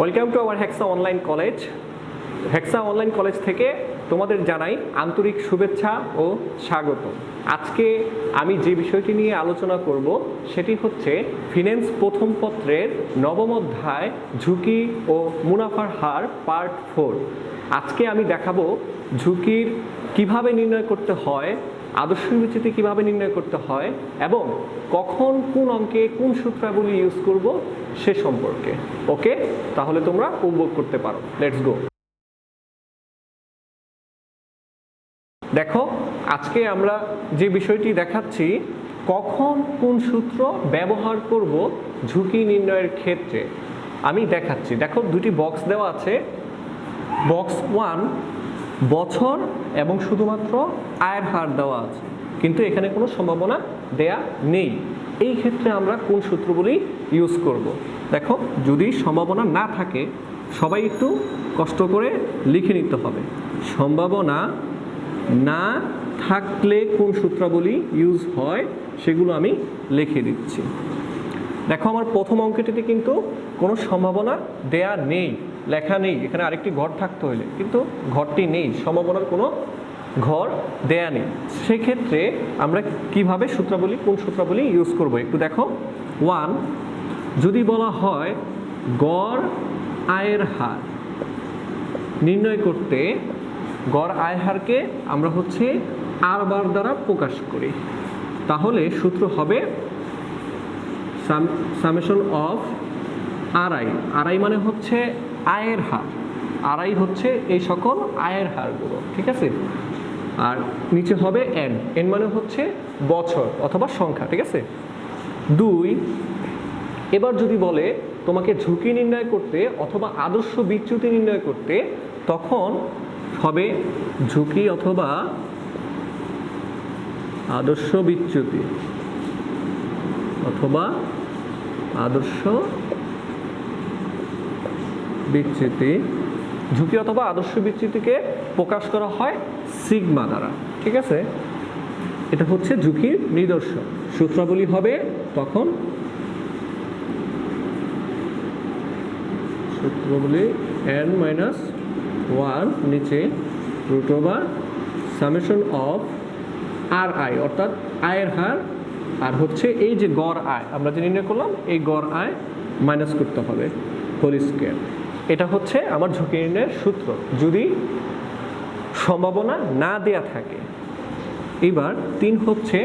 Welcome to our hexa online college. Hexa online college থেকে তোমাদের জানাই আন্তরিক শুভেচ্ছা ও স্বাগত। আজকে আমি যে বিষয়টি নিয়ে আলোচনা করব সেটি হচ্ছে ফিন্যান্স প্রথম পত্রের নবম অধ্যায় ঝুঁকি ও মুনাফার হার পার্ট 4। আজকে আমি দেখাবো ঝুঁকির কিভাবে নির্ণয় করতে হয়, আদর্শ বিচ্যুতি কীভাবে নির্ণয় করতে হয় এবং কখন কোন অঙ্কে কোন সূত্রাবলী ইউজ করব সে সম্পর্কে। ওকে, তাহলে তোমরা উপভোগ করতে পারো। Let's go. দেখো, আজকে আমরা যে বিষয়টি দেখাচ্ছি কখন কোন সূত্র ব্যবহার করব ঝুঁকি নির্ণয়ের ক্ষেত্রে আমি দেখাচ্ছি। দেখো, দুটি বক্স দেওয়া আছে। বক্স 1 বছর এবং শুধুমাত্র আয়ের হার দেওয়া আছে, কিন্তু এখানে কোনো সম্ভাবনা দেয়া নেই। এই ক্ষেত্রে আমরা কোন সূত্রগুলি ইউজ করব? দেখো, যদি সম্ভাবনা না থাকে সবাই একটু কষ্ট করে লিখে নিতে হবে। সম্ভাবনা না থাকলে কোন সূত্রাবলী ইউজ হয় সেগুলো আমি লিখে দিচ্ছি। দেখো, আমার প্রথম অঙ্কটিতে কিন্তু কোনো সম্ভাবনা দেয়া নেই, লেখা নেই। এখানে আরেকটি ঘর থাকতে হলে, কিন্তু ঘরটি নেই, সম্ভাবনার কোনো ঘর দেয়া নেই। সেক্ষেত্রে আমরা কিভাবে সূত্রাবলী, কোন সূত্রাবলী ইউজ করব একটু দেখো। 1 যদি বলা হয় গড় আয়ের হার নির্ণয় করতে, গড় আয়ের হারকে আমরা হচ্ছে আর বার দ্বারা প্রকাশ করি, তাহলে সূত্র হবে সামেশন অফ আরআই। আরআই মানে হচ্ছে আয়ের হার, আরআই হচ্ছে এই সকল আয়ের হারগুলো, ঠিক আছে। আর নিচে হবে এন, এন মানে হচ্ছে বছর অথবা সংখ্যা, ঠিক আছে। 2 এবার যদি বলে তোমাকে ঝুঁকি নির্ণয় করতে অথবা আদর্শ বিচ্যুতি নির্ণয় করতে, তখন হবে ঝুঁকি অথবা আদর্শ বিচ্যুতি অথবা আদর্শ বিচ্যুতি। ঝুঁকি অথবা আদর্শ বিচ্যুতিকে প্রকাশ করা হয় সিগমা দ্বারা, ঠিক আছে। এটা হচ্ছে ঝুঁকির নিদর্শন। সূত্রাবলী হবে তখন সূত্রাবলী n-1 নিচে root over summation of R I, অর্থাৎ আয়ের হার, আর হচ্ছে এই যে গড় আয় আমরা যে নির্ণয় করলাম, এই গড় আয় মাইনাস করতে হবে হোল স্কয়ার। এটা হচ্ছে আমার ঝুঁকি নির্ণয়ের সূত্র যদি সম্ভাবনা না দেয়া থাকে। এবার 3 হচ্ছে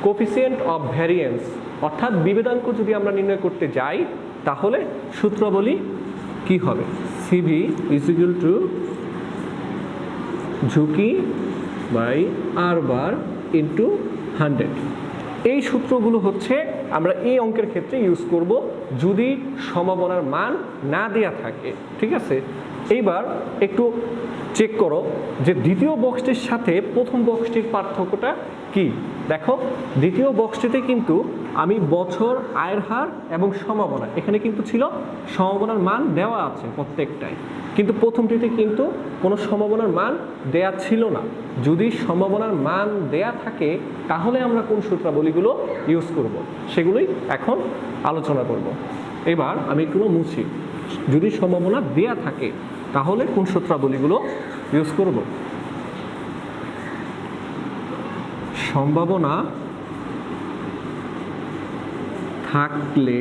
কোফিসিয়েন্ট অফ ভ্যারিয়েন্স, অর্থাৎ বিভেদাঙ্ক যদি আমরা নির্ণয় করতে যাই তাহলে সূত্রাবলী কি হবে? সিভি ইজ ইকুয়াল টু ঝুঁকি বাই আর বার ইন্টু 100। এই সূত্রগুলো হচ্ছে আমরা এই অঙ্কের ক্ষেত্রে ইউজ করব যদি সম্ভাবনার মান না দেয়া থাকে, ঠিক আছে। এইবার একটু চেক করো যে দ্বিতীয় বক্সটির সাথে প্রথম বক্সটির পার্থক্যটা কি। দেখো, দ্বিতীয় বক্সটিতে কিন্তু আমি বছর, আয়ের হার এবং সম্ভাবনা, এখানে কিন্তু ছিল সম্ভাবনার মান দেওয়া আছে প্রত্যেকটাই, কিন্তু প্রথমটিতে কিন্তু কোনো সম্ভাবনার মান দেয়া ছিল না। যদি সম্ভাবনার মান দেয়া থাকে তাহলে আমরা কোন সূত্রাবলীগুলো ইউজ করব সেগুলোই এখন আলোচনা করব। এবার আমি একটু মুছি, যদি সম্ভাবনা দেয়া থাকে তাহলে কোন সূত্রাবলীগুলো ইউজ করব। সম্ভাবনা থাকলে,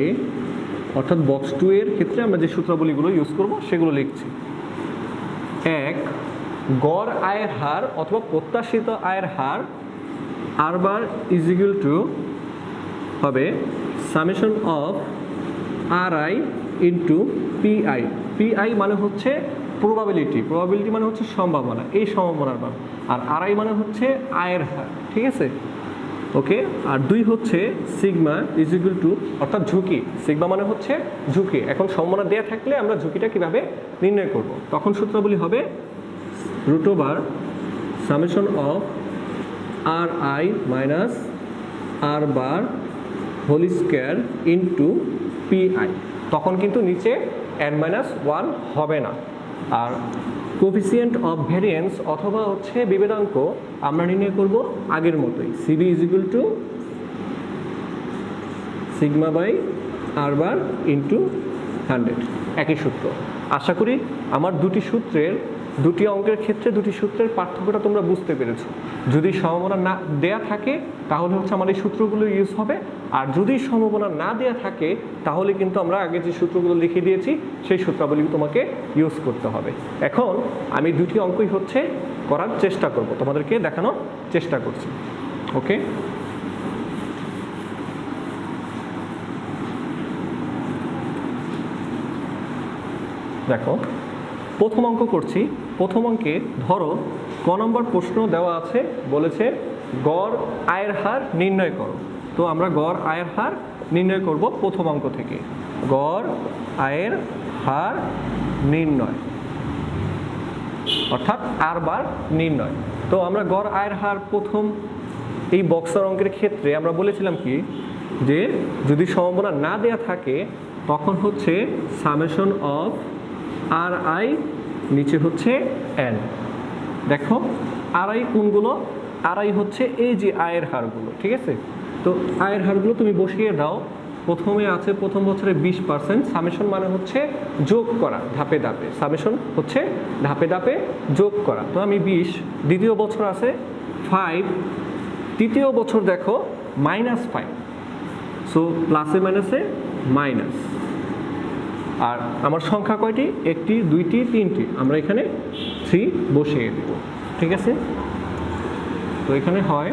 অর্থাৎ বক্স 2 এর ক্ষেত্রে আমরা যে সূত্রাবলীগুলো ইউজ করব সেগুলো লিখছি। 1 গড় আয়ের হার অথবা প্রত্যাশিত আয়ের হার R bar is equal to হবে summation of R I into PI. PI মানে হচ্ছে প্রবাবিলিটি, প্রবাবিলিটি মানে হচ্ছে সম্ভাবনা, এই সম্ভাবনার মান। আর আরআই মানে হচ্ছে আয়ের হার, ঠিক আছে। ওকে, আর 2 হচ্ছে সিগমা ইজ ইকুয়াল টু, অর্থাৎ ঝুঁকি। সিগমা মানে হচ্ছে ঝুঁকি। এখন সম্ভাবনা দেয়া থাকলে আমরা ঝুঁকিটা কিভাবে নির্ণয় করব, তখন সূত্রাবলী হবে root over summation of R I minus R bar whole square into PI. তখন কিন্তু নিচে n-1 হবে না। আর কোফিসিয়েন্ট অফ ভ্যারিয়েন্স অথবা হচ্ছে বিভেদাঙ্ক আমরা নির্ণয় করব আগের মতোই, CV is equal to sigma by R bar into 100, একই সূত্র। আশা করি আমার দুটি অঙ্কের ক্ষেত্রে দুটি সূত্রের পার্থক্যটা তোমরা বুঝতে পেরেছো। যদি সম্ভাবনা না দেয়া থাকে তাহলে হচ্ছে আমার এই সূত্রগুলো ইউজ হবে, আর যদি সম্ভাবনা না দেয়া থাকে তাহলে কিন্তু আমরা আগে যে সূত্রগুলো লিখে দিয়েছি সেই সূত্রাবলী তোমাকে ইউজ করতে হবে। এখন আমি দুটি অঙ্কই হচ্ছে করার চেষ্টা করব, তোমাদেরকে দেখানোর চেষ্টা করছি। ওকে, দেখো প্রথম অঙ্ক করছি। প্রথম অঙ্কে ধরো ক নম্বর প্রশ্ন দেওয়া আছে, বলেছে গড় আয়ের হার নির্ণয় করো। তো আমরা গড় আয়ের হার নির্ণয় করব প্রথম অঙ্ক থেকে। গড় আয়ের হার নির্ণয় অর্থাৎ আর বার নির্ণয়। তো আমরা গড় আয়ের হার প্রথম এই বক্সার অঙ্কের ক্ষেত্রে আমরা বলেছিলাম কি, যে যদি সম্ভাবনা না দেয়া থাকে তখন হচ্ছে সামেশন অফ আর আই, নিচে হচ্ছে এন। দেখো আর আই কোনগুলো, আর আই হচ্ছে এই যে আয়ের হারগুলো, ঠিক আছে। তো আয়ের হারগুলো তুমি বসিয়ে দাও। প্রথমে আছে প্রথম বছরে 20%, সামেশন মানে হচ্ছে যোগ করা ধাপে ধাপে, সামেশন হচ্ছে ধাপে ধাপে যোগ করা। তো আমি 20, দ্বিতীয় বছর আছে 5, তৃতীয় বছর দেখো -5, সো প্লাসে মাইনাসে মাইনাস। আর আমার সংখ্যা কয়টি, একটি, দুইটি, তিনটি, আমরা এখানে 3 বসিয়ে দেব, ঠিক আছে। তো এখানে হয়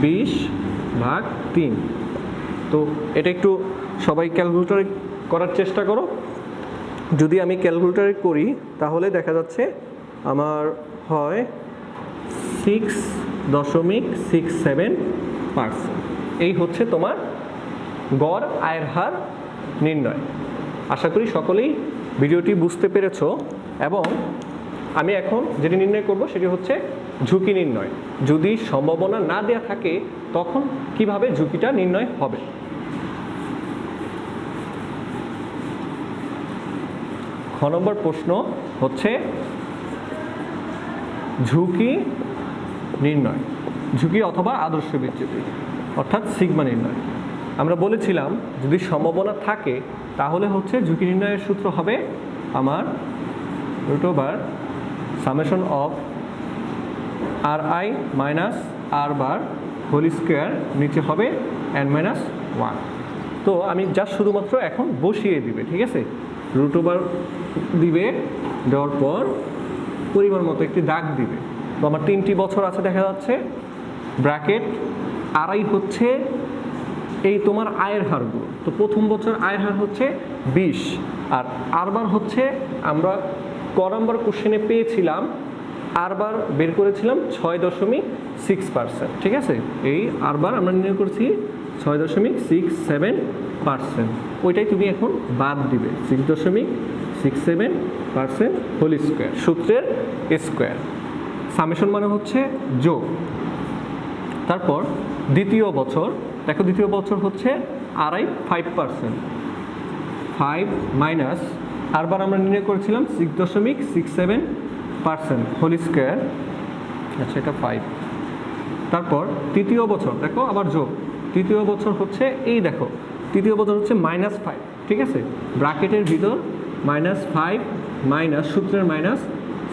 20/3। তো এটা একটু সবাই ক্যালকুলেটরে করার চেষ্টা করো। যদি আমি ক্যালকুলেটরে করি তাহলে দেখা যাচ্ছে আমার হয় 6.67%। এই হচ্ছে তোমার গড় আয়ের হার নির্ণয়। আশা করি সকলেই ভিডিওটি বুঝতে পেরেছো। এবং আমি এখন যেটি নির্ণয় করব সেটি হচ্ছে ঝুঁকি নির্ণয়। যদি সম্ভাবনা না দেয়া থাকে তখন কিভাবে ঝুঁকিটা নির্ণয় হবে। খ নম্বর প্রশ্ন হচ্ছে ঝুঁকি নির্ণয়, ঝুঁকি অথবা আদর্শ বিচ্যুতি অর্থাৎ সিগমা নির্ণয়। আমরা বলেছিলাম যদি সম্ভাবনা থাকে তাহলে হচ্ছে ঝুঁকি নির্ণয়ের সূত্র হবে আমার √summation of R I minus R bar whole square, নিচে হবে n-1। তো আমি জাস্ট শুধুমাত্র এখন বসিয়ে দিবে, ঠিক আছে। √, দিবে, দেওয়ার পর পরিমাণ মতো একটি দাগ দিবে। তো আমার 3টি বছর আছে দেখা যাচ্ছে, ব্র্যাকেট আর আই হচ্ছে এই তোমার আয়ের হারগুলো। তো প্রথম বছর আয়ের হার হচ্ছে 20, আর আরবার হচ্ছে আমরা ক নম্বর কোশ্চেনে পেয়েছিলাম, আরবার বের করেছিলাম 6.67%, ঠিক আছে। এই আরবার আমরা নির্ণয় করছি 6.67%, ওইটাই তুমি এখন বাদ দিবে 6.67% হোল স্কোয়ার, সূত্রের স্কোয়ার। সামেশন মানে হচ্ছে যোগ। তারপর দ্বিতীয় বছর দেখো, দ্বিতীয় বছর হচ্ছে আর আই 5%, 5 মাইনাস আরবার আমরা নির্ণয় করেছিলাম 6.67% হোল স্কোয়ার, আচ্ছা এটা 5। তারপর তৃতীয় বছর দেখো আবার যোগ, তৃতীয় বছর হচ্ছে এই দেখো তৃতীয় বছর হচ্ছে -5, ঠিক আছে। ব্র্যাকেটের ভিতর -5 মাইনাস সূত্রের মাইনাস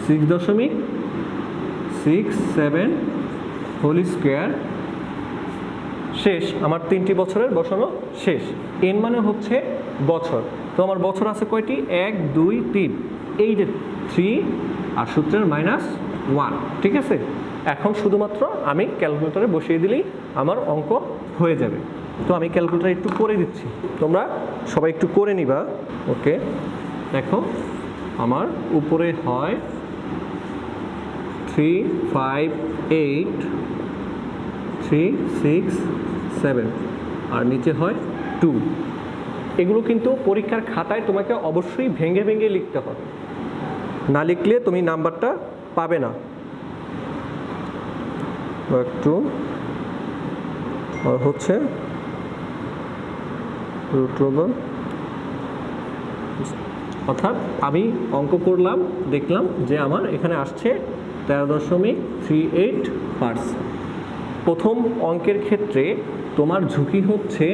6.67 হোল স্কোয়ার। শেষ, আমার 3টি বছরের বসানো শেষ। এন মানে হচ্ছে বছর। তো আমার বছর আছে কয়টি, 1, 2, 3, এই যে 3 আর সূত্রের -1, ঠিক আছে। এখন শুধুমাত্র আমি ক্যালকুলেটরে বসিয়ে দিলেই আমার অঙ্ক হয়ে যাবে। তো আমি ক্যালকুলেটর একটু করে দিচ্ছি, তোমরা সবাই একটু করে নিবা। ওকে, দেখো আমার উপরে হয় 3, 5, 8, 3, 6, 7 আর নিচে হয় 2। এগুলো কিন্তু পরীক্ষার খাতায় তোমাকে অবশ্যই ভেঙে ভেঙে লিখতে হবে, না লিখলে তুমি নাম্বারটা পাবে না। একটু হচ্ছে √, অর্থাৎ আমি অঙ্ক করলাম, দেখলাম যে আমার এখানে আসছে 13.38%। প্রথম অঙ্কের ক্ষেত্রে তোমার ঝুঁকি হচ্ছে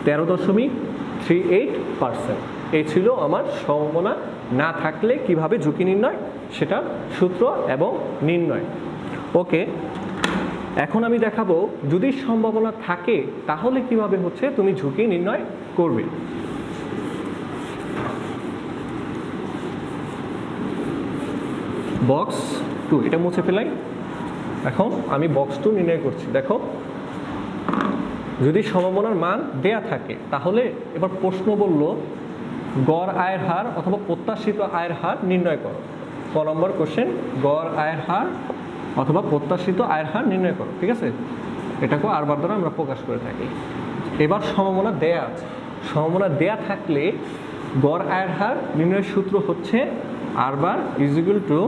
13.38%। এই ছিল আমার সম্ভাবনা না থাকলে কিভাবে ঝুঁকি নির্ণয় সেটা সূত্র এবং নির্ণয়। ওকে, এখন আমি দেখাবো যদি সম্ভাবনা থাকে তাহলে কিভাবে হচ্ছে তুমি ঝুঁকি নির্ণয় করবে। বক্স 2 এটা মুছে ফেলাই। এখন আমি বক্স 2 নির্ণয় করছি। দেখো, যদি সম্ভাবনার মান দেয়া থাকে তাহলে এবার প্রশ্ন বলল গড় আয়ের হার অথবা প্রত্যাশিত আয়ের হার নির্ণয় করো। ক নম্বর কোশ্চেন, গড় আয়ের হার অথবা প্রত্যাশিত আয়ের হার নির্ণয় করো। ঠিক আছে, এটাকেও আর বার দ্বারা আমরা প্রকাশ করে থাকি। এবার সম্ভাবনা দেয়া আছে, সম্ভাবনা দেয়া থাকলে গড় আয়ের হার নির্ণয়ের সূত্র হচ্ছে R bar is equal to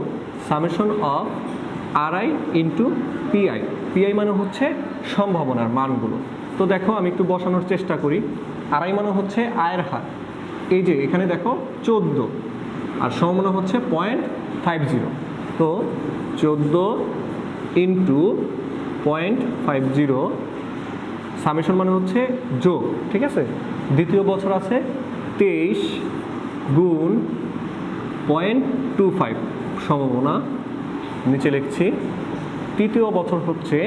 summation of R I into PI. PI মানে হচ্ছে সম্ভাবনার মানগুলো। তো দেখো আমি একটু বসানোর চেষ্টা করি। আর আই মানে হচ্ছে আয়ের হার, এই যে এখানে দেখো 14, আর সম্ভাবনা হচ্ছে 0.50। তো 14 ইন্টু 0.50 সামেশন মানে হচ্ছে যোগ। ঠিক আছে, দ্বিতীয় বছর আছে 23 গুণ 0.25 সম্ভাবনা, নিচে লিখছি। তৃতীয় বছর হচ্ছে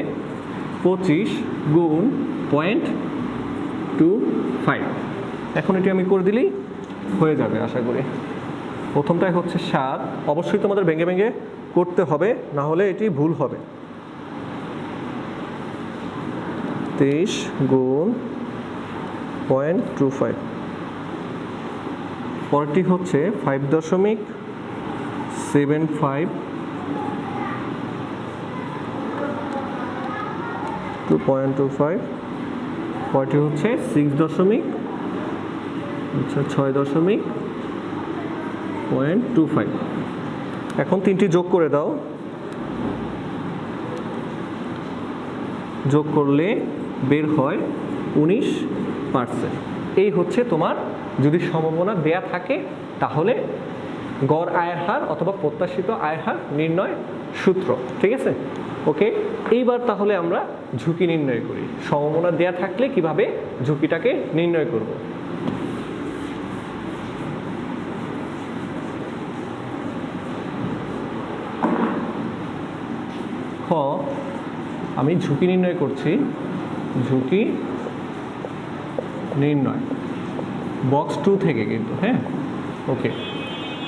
25 গুণ 0.25। এখন এটি আমি করে দিলেই হয়ে যাবে আশা করি। প্রথমটাই হচ্ছে 7, অবশ্যই তোমাদের ভেঙে ভেঙে করতে হবে, না হলে এটি ভুল হবে। 23 গুণ 0.25, পরেরটি হচ্ছে 5.75 টু 0.25, পরেরটি হচ্ছে 6.25। এখন তিনটি যোগ করে দাও, যোগ করলে বের হয় 19%। এই হচ্ছে তোমার যদি সম্ভাবনা দেয়া থাকে তাহলে গড় আয়ের হার অথবা প্রত্যাশিত আয়ের হার নির্ণয় সূত্র। ঠিক আছে, ওকে। এইবার তাহলে আমরা ঝুঁকি নির্ণয় করি। সম্ভাবনা দেয়া থাকলে কিভাবে ঝুঁকিটাকে নির্ণয় করব। খ, আমি ঝুঁকি নির্ণয় করছি। ঝুঁকি নির্ণয় বক্স 2 থেকে কিন্তু, হ্যাঁ, ওকে।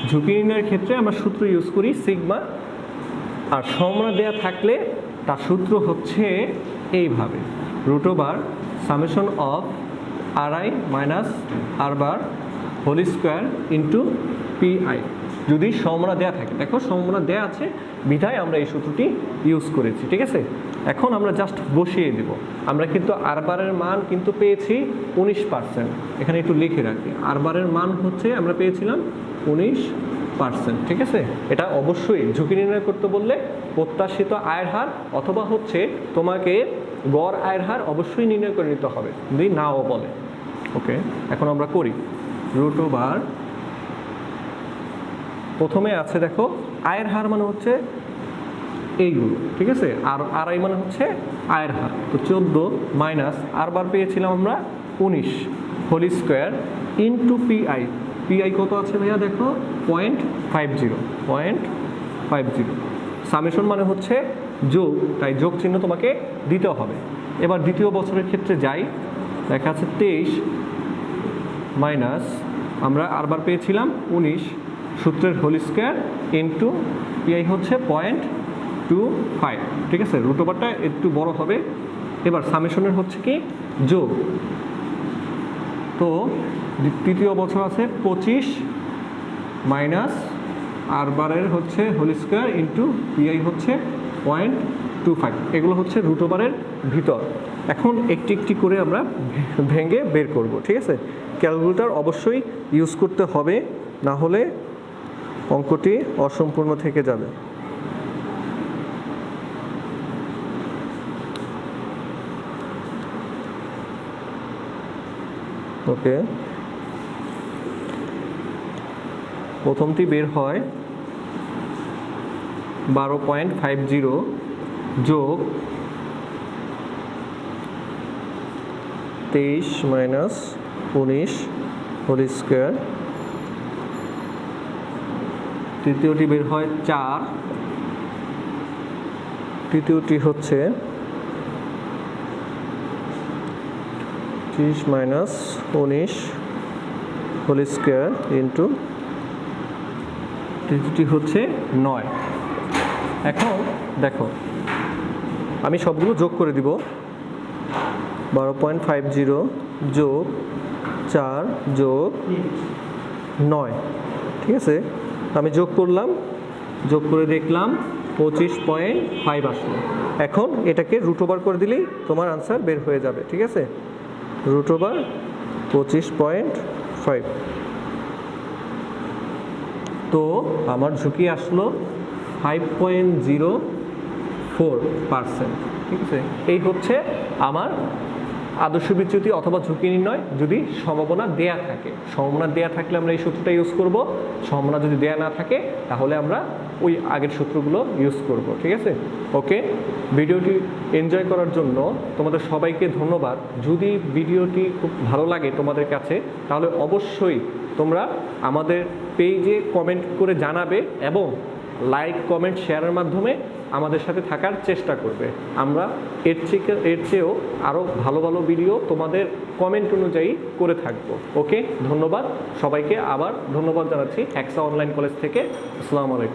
ঝুঁকি নির্ণয়ের ক্ষেত্রে আমরা সূত্র ইউজ করি সিগমা, আর সম্ভাবনা দেয়া থাকলে তার সূত্র হচ্ছে এইভাবে √/, summation of R I minus R bar whole square into PI. যদি সম্ভাবনা দেয়া থাকে, দেখো সম্ভাবনা দেয়া আছে বিধায় আমরা এই সূত্রটি ইউজ করেছি। ঠিক আছে, এখন আমরা জাস্ট বসিয়ে দেব। আমরা কিন্তু আর বারের মান কিন্তু পেয়েছি 19%। এখানে একটু লিখে রাখি, আর বারের মান হচ্ছে আমরা পেয়েছিলাম 19%। ঠিক আছে, এটা অবশ্যই ঝুঁকি নির্ণয় করতে বললে প্রত্যাশিত আয়ের হার অথবা হচ্ছে তোমাকে গড় আয়ের হার অবশ্যই নির্ণয় করে নিতে হবে, যদি নাও বলে। ওকে, এখন আমরা করি √/, প্রথমে আছে দেখো আয়ের হার মানে হচ্ছে এইগুলো। ঠিক আছে, আর আর আই মানে হচ্ছে আয়ের হার। তো 14 মাইনাস আর বার পেয়েছিলাম আমরা 19 whole square into PI. PI কত আছে ভাইয়া দেখো 0.50। সামেশন মানে হচ্ছে যোগ, তাই যোগ চিহ্ন তোমাকে দিতে হবে। এবার দ্বিতীয় বছরের ক্ষেত্রে যাই, দেখা আছে 23 মাইনাস আমরা আর বার পেয়েছিলাম 19 সূত্রের হোল স্কোয়ার ইন্টু পিআই হচ্ছে 0.25। ঠিক আছে, √/টা একটু বড় হবে। এবার সামেশনের হচ্ছে কি যোগ। তো তৃতীয় বছর আছে 25 মাইনাস আর বারের হচ্ছে হোল স্কোয়ার ইন্টু পিআই হচ্ছে 0.25। এগুলো হচ্ছে √/এর ভিতর। এখন একটি একটি করে আমরা ভেঙে বের করব। ঠিক আছে, ক্যালকুলেটর অবশ্যই ইউজ করতে হবে, না হলে অঙ্কটি অসম্পূর্ণ থেকে যাবে। ওকে, প্রথমটি বের হয় 12.50 যোগ 23 মাইনাস 19 হোল স্কোয়ার তৃতীয়টি বের হয় 4, তৃতীয়টি হচ্ছে 30 মাইনাস 19 হোল স্কোয়ার ইন্টু, তৃতীয়টি হচ্ছে 9। এখন দেখো আমি সবগুলো যোগ করে দিব। 12.50 যোগ 4 যোগ 9, ঠিক আছে। আমি যোগ করলাম, যোগ করে দেখলাম 25.5 আসলো। এখন এটাকে রুট ওভার করে দিলেই তোমার আনসার বের হয়ে যাবে, ঠিক আছে। রুট ওভার 25.5, তো আমার ঝুঁকি আসলো 5.04%, ঠিক আছে। এই হচ্ছে আমার আদর্শ বিচ্যুতি অথবা ঝুঁকি নির্ণয় যদি সম্ভাবনা দেয়া থাকে। সম্ভাবনা দেয়া থাকলে আমরা এই সূত্রটা ইউজ করব, সম্ভাবনা যদি দেয়া না থাকে তাহলে আমরা ওই আগের সূত্রগুলো ইউজ করব, ঠিক আছে। ওকে, ভিডিওটি এনজয় করার জন্য তোমাদের সবাইকে ধন্যবাদ। যদি ভিডিওটি খুব ভালো লাগে তোমাদের কাছে তাহলে অবশ্যই তোমরা আমাদের পেজে কমেন্ট করে জানাবে এবং লাইক, কমেন্ট, শেয়ারের মাধ্যমে আমাদের সাথে থাকার চেষ্টা করবে। আমরা এর চেয়েও আরও ভালো ভালো ভিডিও তোমাদের কমেন্ট অনুযায়ী করে থাকবো। ওকে, ধন্যবাদ সবাইকে, আবার ধন্যবাদ জানাচ্ছি হেক্সা অনলাইন কলেজ থেকে। আসসালামু আলাইকুম।